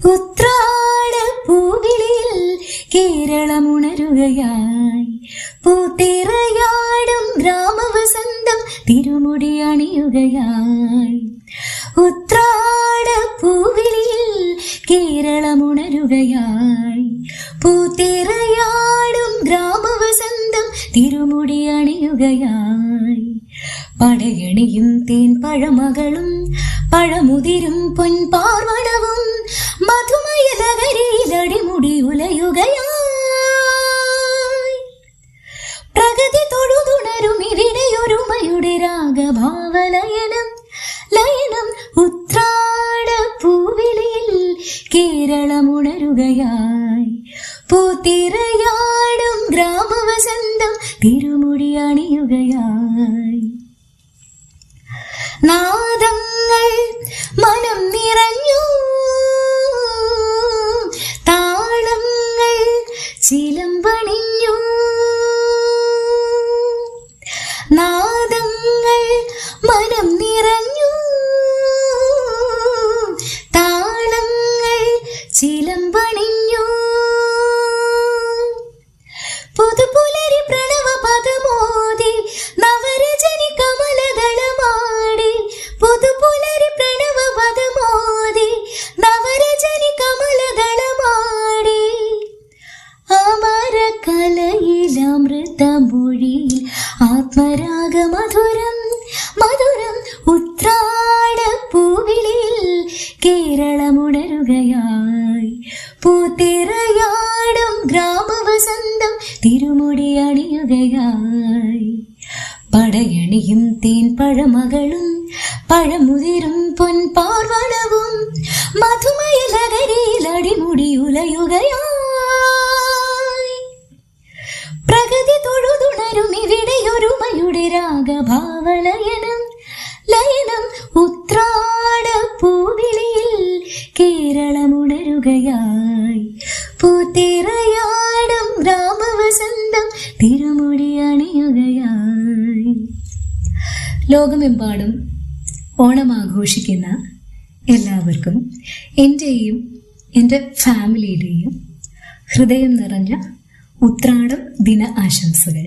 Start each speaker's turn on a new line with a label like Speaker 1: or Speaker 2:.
Speaker 1: ഉത്രാട പൂവിളിയിൽ കേരളമുണരുകയായി, പൂത്തിറയാടും ഗ്രാമവസന്തം തിരുമുടി അണിയുകയായി. ഉത്രാട പൂവിളിയിൽ കേരളമുണരുകയായി, പൂത്തിറയാടും ഗ്രാമവസന്തം തിരുമുടി അണിയുകയായി. പടയണിയും തേൻ പഴമകളും പഴമുതിരും പൊൻപാർവണവും മധുമയ ലഹരിയിലടിമുടി ഉലയുകയായി. പ്രഗതി തൊഴുതുണരും ഇവിടെയൊരുമയുടെ രാഗഭാവലയനം ലയനം. ഉത്രാട പൂവിളിയിൽ കേരളമുണരുകയായി, പൂത്തിറയാടും ഗ്രാമവസന്തം തിരുമുടി അണിയുകയായി. നാദങ്ങൾ മനം നിറഞ്ഞു, താളങ്ങൾ ചിലമ്പണിഞ്ഞു. നാദങ്ങൾ മനം നിറഞ്ഞു, താളങ്ങൾ ചിലമ്പണിഞ്ഞു. പുതുപുലരി പ്രണവ പദമോദി നവരജനി കമലദളമാടി. പുതുപുലരി പ്രണവ പദമോദി നവരജനി കമലദളമാടി. അമരകലയിലമൃതമൊഴിയിൽ ആത്മരാഗ മധുരം മധുരം. ഉത്രാട പൂവിളിയിൽ കേരളമുണരുകയായി, പൂത്തിറയാടും ഗ്രാമവസന്തം തിരുമുടി അണിയുകയായി. പടയണിയും തേൻ പഴമകളും പഴമുതിരും പൊൻപാർവണവും മധുമയ ലഹരിയിൽ അടിമുടി ഉലയുകയായി. പ്രഗതി തൊഴുതുണരും ഇവിടെയൊരുമയുടെ രാഗഭാവലയനം ലയനം. ഉത്രാട പൂവിളിയിൽ കേരളമുണരുകയായി, പൂത്തിറയാടും ഗ്രാമവസന്തം തിരുമുടി അണിയുകയായി. ലോകമെമ്പാടും ഓണം ആഘോഷിക്കുന്ന എല്ലാവർക്കും എൻ്റെയും എൻ്റെ ഫാമിലിയുടെയും ഹൃദയം നിറഞ്ഞ ഉത്രാടം ദിന ആശംസകൾ.